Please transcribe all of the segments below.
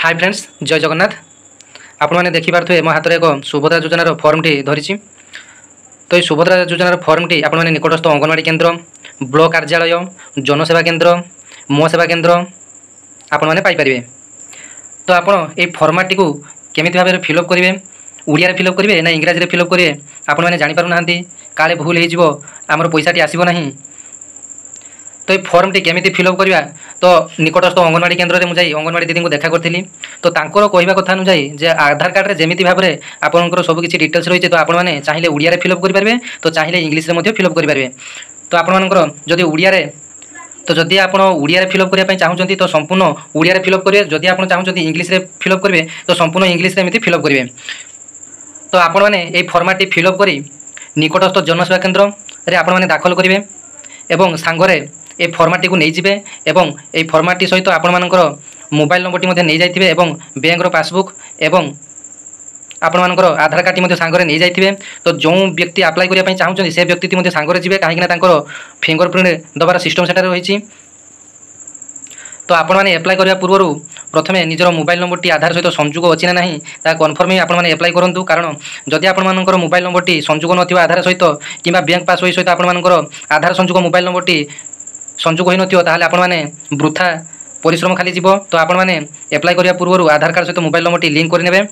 Hi friends, जय जगन्नाथ। आपण मैंने देखिपे मो हाथ में एक सुभद्रा योजनार फर्मटी धरी। तो ये सुभद्रा योजनार फर्मटी आपण मैंने निकटस्थ अंगनवाड़ी केन्द्र, ब्लॉक कार्यालय, जनसेवा केन्द्र, मो सेवा केन्द्र आपण मैंने पाइपर। तो आपण ये फर्माटी को केमी भाव में फिलअप करेंगे, ओडिया फिलअप करेंगे ना इंग्राजी फिलअप करेंगे, आपण मैंने जापर ना काले भूल हो आमर पैसाटी आसब ना। तो ये फर्मटी केमी फिलअप करवा तो निकटस्थ अंगनवाड़ी केन्द्र में मुझे अंगनवाड़ी दीदी को देखा करी। तो कहवा कथा अनुजाई जे आधार कार्ड में जमी भाव में आपंकर सबकि डिटेल्स रही है। तो आपने चाहिए ओडिया फिलअप करेंगे, तो चाहिए इंग्लीश में फिलअप करेंगे। तो आपंकर जदि ओडिया तो जदि आप ओडिया फिलअप करने चाहते तो संपूर्ण ओडिया फिलअप करेंगे, जदि आप चाहते इंग्लीश फिलअप करेंगे तो संपूर्ण इंग्लीश में फिलअप करेंगे। तो आपण मैंने फर्माटी फिलअप कर निकटस्थ जनसेवा केन्द्र में आपने दाखल करेंगे एवं सांगरे ए फर्माटी को नहीं जाए एवं ए फर्माटी सहित आपण मानकर मोबाइल नंबरटी नहीं जाइए एवं बैंक पासबुक एवं आपण मानकर आधार कार्ड सांगरे नहीं जाइए। तो जो व्यक्ति अप्लाई करने चाहते से व्यक्ति सांगरे जी कहीं फिंगरप्रिंट दबार सिस्टम सेटार रही। तो आपण मैंने एप्लाई करने पूर्व प्रथम निजर मोबाइल नंबरटी आधार सहित संयोग अच्छी ना नहीं कन्फर्म ही आपने एप्लाई करूँ। कारण जदि आपंकर मोबाइल नंबरटी संयोग न आधार सहित कि बैंक पासबुक सहित आपंकर आधार संयोग मोबाइल नंबरटी संयोग हो नाले आपण मैंने वृथा परिश्रम खाली जीव। तो आपण मैंने एप्लाई करने पूर्व आधार कार्ड सहित मोबाइल नंबरटी लिंक करने।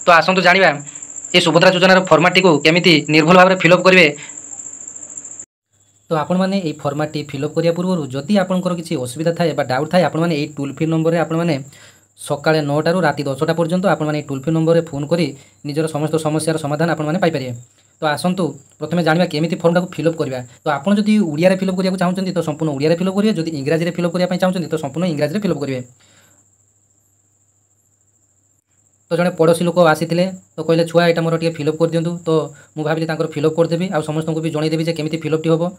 तो आसतु जानिबा ये सुभद्रा योजनार फर्माटी को केमिति निर्भुल भाव में फिलअप करेंगे। तो आपण मैंने ये फर्माटी फिलअप करने पूर्व जदि आपंकर किसी असुविधा थाए डाउट थाए आपण मैंने ये टोल फ्री नंबर आपण मैंने सकाळ 9 ରୁ राति 10टा पर्यंत आपण मैंने टोल फ्री नंबर फोन करी निजर समस्त समस्यार समाधान आपण मैंने पाइपर। तो आसतु प्रथम जाना केमी फर्मटा को फिलअप करवा। तो आपड़ जब ओडिया फिलअप करने चाहते तो संपूर्ण ओडिया फिलअप करेंगे, जब इंग्राजी फिलअप करने चाहते तो संपूर्ण इंग्राजी फिलअप करेंगे। तो जड़े पड़ोशी लोक आसी तो कहले छुआ यहाँ मोर टे फिलअप कर दिंतु। तो मुझे भाविली फिलअप करदेवी आ समस्त को भी जनईदेवी केमी फिलअप हम।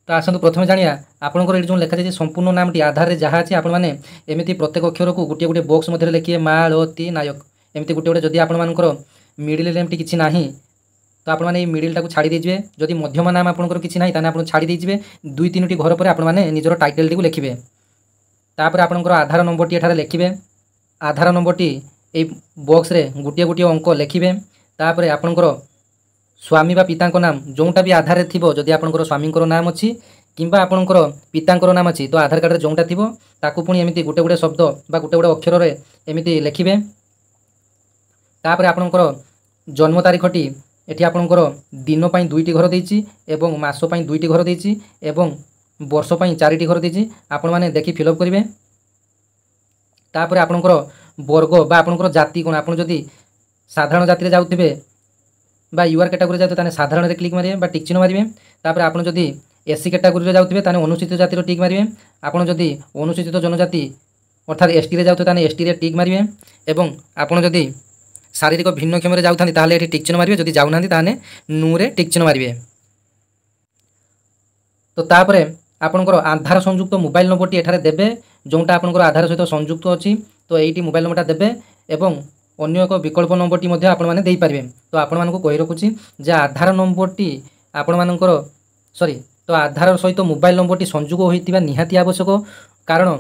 तो आसतु प्रथम जाना आपंकर जो लिखा जाए संपूर्ण नामटी आधार में जहाँ अच्छी आपने एमती प्रत्येक अक्षर को गोटे गोटे बॉक्स मध्य लिखिए मालती नायक एमती गोटे गोटे जदि आपर मिडिल नेमटी किसी ना तो आप मिडिलटा को छाड़ी दीजिए। जदि मध्यम नाम आपंकर किसी ना आप छाड़ी दीजिए। 2-3टी घर पर आपने निजर टाइटल टी लिखिए। तापर आपंकर आधार नंबर टी लिखिए। आधार नंबर टी ये बॉक्स रे गोटे गोटे अंक लिखिए। तापर आपंकर स्वामी बा पिता नाम जोटा भी आधार थी, जदि आपंकर स्वामी नाम अच्छी कि आपंकर पिता नाम अच्छी तो आधार कार्ड में जोटा थी ताकू पुणी एमती गोटे गोटे शब्द बा गोटे गोटे अक्षर में एमती लिखिए। तापर आपंकर जन्म तारीखटी एठी आपंकर दिन पर 2टी घर देछि एवं मास पर 2टी घर देछि एवं वर्ष पर 4टी घर देछि आपण माने देखि फिलअप करेंगे। तापर आपंकर वर्ग बा आपंकर जाति कोन आपण जदि साधारण जाति रे जाउथिबे बा यूआर कैटेगरी जाउथिबे ताने साधारण रे क्लिक मारिबे बा टिक चिन्ह मारिबे। तापर आपण जदि एससी कैटेगरी रे जाउथिबे ताने अनुसूचित जाति रो टिक मारिबे। आपण जदि अनुसूचित जनजाति अर्थात एसटी रे जाउथिबे ताने एसटी रे टिक मारिबे। एवं आपण जदि शारीरिक भिन्नक्षम जाऊँ ताले टिक चिन्ह मारिबे, जदि जाऊना ताने नु रे टिक चिन्ह मारिबे। तो तापरे आपनकर आधार संयुक्त मोबाइल नंबर टी एठारे देबे जोंटा आपनकर आधार सहित संयुक्त अछि। तो एटी मोबाइल नंबरटा देबे एवं अन्य एक विकल्प नंबर टी मध्ये आपण माने देई पारिबे। तो आपण मानको कहि रखुची जे आधार नंबर टी आपण मानकर सॉरी तो आधार सहित मोबाइल नंबर टी संयुक्त होइतिबा निहाती आवश्यक। कारण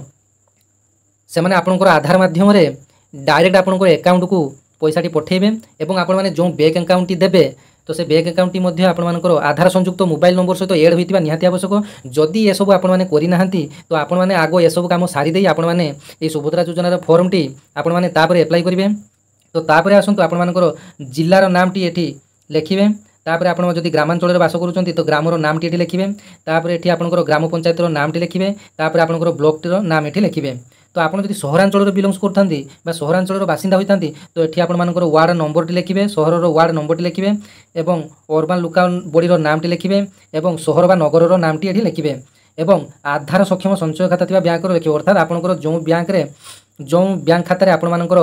से माने आपनकर आधार माध्यम रे डायरेक्ट आपनकर अकाउंट को पैसाटी पठेबे एवं आपण माने जो बैंक अकाउंट टी देबे तो से बैंक अकाउंट टी मध्ये आपण मानकर आधार संयुक्त मोबाइल नंबर सहित एड होइतिबा निहाती आवश्यक। जदि ये सब आपण माने करि नाहंती तो आपण माने आगो ये सब काम सारी देई आपण माने ए सुभद्रा योजनार फॉर्म टी आपण माने तापर अप्लाई करिवे। तो तापर आसंतु आपण मानकर जिल्लार नाम टी एठी लिखिबे। तापर आपण जदि ग्रामांचल रे बास करूचंती तो ग्रामर नाम टी एठी लिखिबे। तापर एठी आपनकर ग्राम पंचायत रो नाम टी लिखिबे। तापर आपनकर ब्लॉक टी रो नाम एठी लिखिबे। तो आप जब सहरांचल बिलंग्स करता सहरांचल बासिंदा होता तो ये आपर वार्ड नंबर टी लिखिए, सहर वार्ड नंबर टी लिखिए एवं अर्बान लोकाल बॉडी नाम टी लिखिए एवं सहर बा नगर नाम टी लिखिए एवं आधार सक्षम संचय खाता थी बैंक लिखिए। अर्थात आपंकर जो बैंक रे जो बैंक खाता आपण मानकर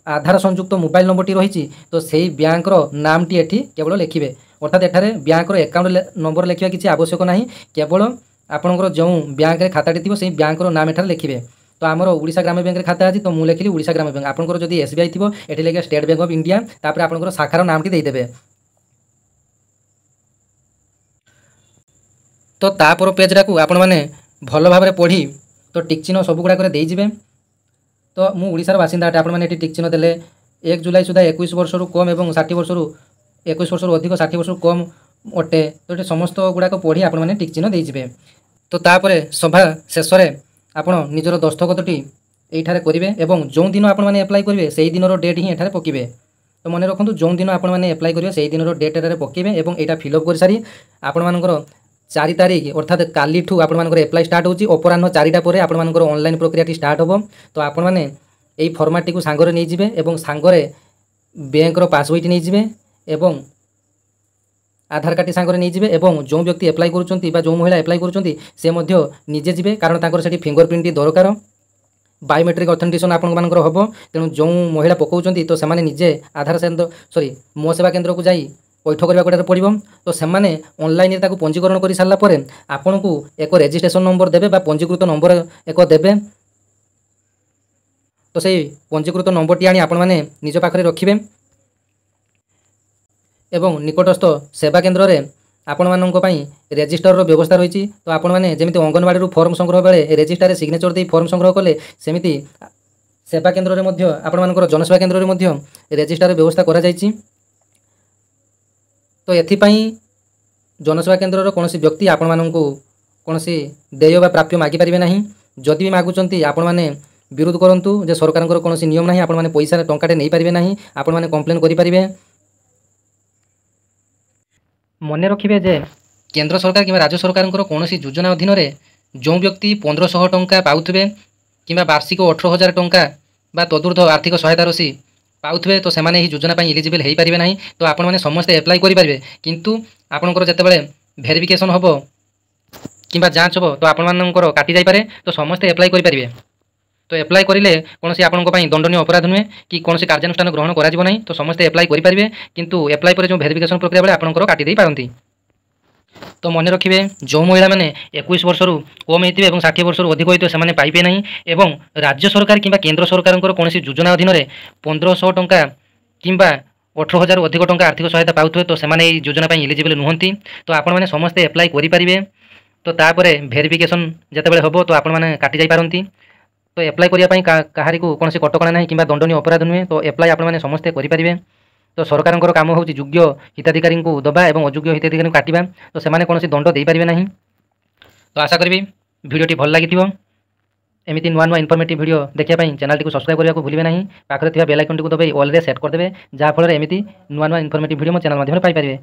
आधार संयुक्त मोबाइल नंबर टी रही तो सही बैंक नाम टी एठी केवल लिखिए। अर्थात एठारे बैंक अकाउंट नंबर लिखा किसी आवश्यक ना, केवल आपंकर जो बैंक रे खाताटी थी से बैंक नाम एठारे लिखिए। तो आमर ओडिशा ग्राम्य बैंक खाता अच्छी तो मुझे लिखिली ओडिशा ग्राम्य बैंक। आपंकर जब एसबीआई थी ये लिखे स्टेट बैंक ऑफ इंडिया। तापर आपंकर शाखार नाम टी देदेवे। तो तापर पेजरा को आपण मैंने भल भाव पढ़ी तो टिक चिन्ह सब गुड़ाक देजिबे। तो मु ओडिशार बासिंदा अटे आपण मैंने टिक चिन्ह देले 1 जुलाई सुधा 21 वर्ष कम और 60 वर्ष 21 वर्ष अधिक 60 वर्ष कम अटे तो ये समस्त गुड़ाक पढ़ी आपण मैंने टिक चिन्ह देजिबे। तो तापर सभा शेष आपण निजर दस्तखतटी एठारे करेंगे और जो दिन आपण मैंने एप्लाई करेंगे से दिन डेट ही एठारे पकेबे। तो मन रखु जो दिन आपण मैंने एप्लाई करेंगे से दिन डेट एठारे पकेबे और यहाँ फिलअप कर सारी आपण मानकर 4 तारिख अर्थात काली ठू आपण मानकर एप्लाई स्टार्ट होची अपराह्न 4टा पर आपण मानकर ऑनलाइन प्रक्रिया स्टार्ट होबो। तो आपण माने एई फॉर्मेट को सांगरे नै जिवे एवं सांगरे बैंक रो पासबुक नै जिवे एवं आधार कार्ड सांगरे नै जिवे एवं जो व्यक्ति एप्लाई करूचंती बा जो महिला एप्लाई करूचंती से मध्य निजे जिवे कारण ताकर सेठी फिंगरप्रिंट दरकार बायोमेट्रिक ऑथेंटिकेशन आपण मानकर होबो। तेणु जो महिला पकाउचंती तो सेमाने निजे आधार केंद्र सॉरी मो सेवा केंद्र को जाई पैठ करने पड़ो। तो सेमाने ऑनलाइन पंजीकरण कर सारा पर आपन को एक रजिस्ट्रेशन नंबर देबे बा पंजीकृत नंबर एक देबे। तो से पंजीकृत नंबर टी आनी आपण माने निज पाखरे रखिबे एवं निकटस्थ सेवा केंद्र रे आपण मानक पई रजिस्टर रो व्यवस्था रही। तो आपण माने जेमिति अंगनवाड़ी रो फॉर्म संग्रह बेले रजिस्टर रे सिग्नेचर दे फॉर्म संग्रह कले सेमिति सेवा केंद्र रे मध्य आपण मानकर जनसेवा केंद्र रे मध्य रजिस्टर व्यवस्था करा जायछि। तो एथिपाई जनसेवा केंद्र कौन व्यक्ति आपण मानू कौन देय बा प्राप्य मागी पारे ना। जदि भी मागुंट आपण मैंने विरोध करूँ जे सरकार कौन नियम ना आपण मैंने पैसा टंकाटे नहीं पारे ना आपण मैंने कंप्लेन करें। मन रखिए जे केंद्र सरकार कि राज्य सरकार कौन योजना अधीन जो व्यक्ति 1500 टंका पाउथिबे कि वार्षिक 18,000 टंका बा तदूर्ध आर्थिक सहायता राशि पाउथिबे तो सेमाने ही योजना इलिजिबल हो पारे ना। तो आपण मैंने समस्ते एप्लाई करेंगे किंतु आपणकर जितेबाला भेरिफिकेशन हम कि जांच हम तो आपर काटी जापे तो समस्ते एप्लाई करेंगे। तो एप्लाई करेंगे कौन आपंपाई दंडनीय अपराध नुहे कि कौन कार्यानुष्ठान ग्रहण करा तो समस्ते एप्लाई करेंगे किंतु एप्लाई पर जो भेरिफिकेशन प्रक्रिया बेले आपंकर काटी पारती। तो मन रखिए जो महिला मैंने 21 वर्ष कम होती और 60 वर्ष अधिक होते से पाइबे ना एवं राज्य सरकार कि केंद्र सरकार कौन योजना अधीन 1500 टंका कि 18,000 अधिक टंका आर्थिक सहायता पाउथे तो से योजना इलिजिबल नुहति। तो आपण मैंने समस्ते एप्लाई करेंगे। तो तापर भेरिफिकेशन जितेबाला हम तो आपण मैंने काटी जापरती। तो एप्लाई करने कहारी को कौन कटकणा ना कि दंडनीय अपराध नुहे। तो एप्लाई आपण मैंने समस्ते करेंगे। तो सरकार काम हूँ योग्य हिताधिकारी को दबा और अयोग्य हिताधिकारी काटा तो से कौन दंड दे पारे ना। तो आशा करी भिडियोटी भल लगी एमती नुआ नुआ इनफॉर्मेटिव वीडियो देखिए चैनल को सब्सक्राइब करने को भूलिए ना। पाखरे बेल आइकन को दबाई ऑल रे सेट करदे जहाँफल एमती नुआ नुआ इनफॉर्मेटिव वीडियो मो चैनल माध्यम पाइपर।